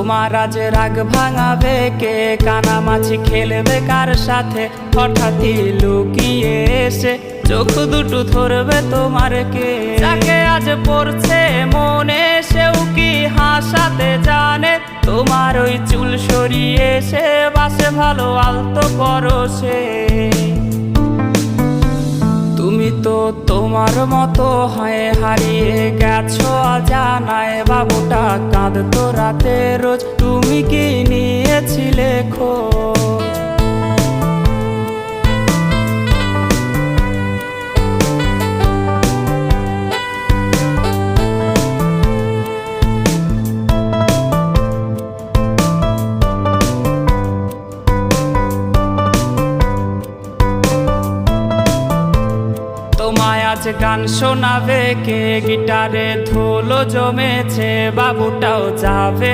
তোমার আজ রাগ ভাঙাবে কে? কানামাছি খেলবে কার সাথে? হঠাৎই লুকিয়ে এসে চোখ দুটো ধরবে তোমার কে? যাকে আজ পড়ছে মনে সেও কি হাসাতে জানে? তোমার ওই চুল সরিয়ে সে বাসে ভালো আলতো পরশে। তুমি তো তোমার মতো হয়ে হারিয়ে গেছো অজানায়। বাবুটা কাঁদতো রাতে রোজ, তুমি কি নিয়েছিলে খোঁজ? তোমায় আজ গান শোনাবে কে? গিটারে ধুলো জমেছে, বাবুটাও যাবে।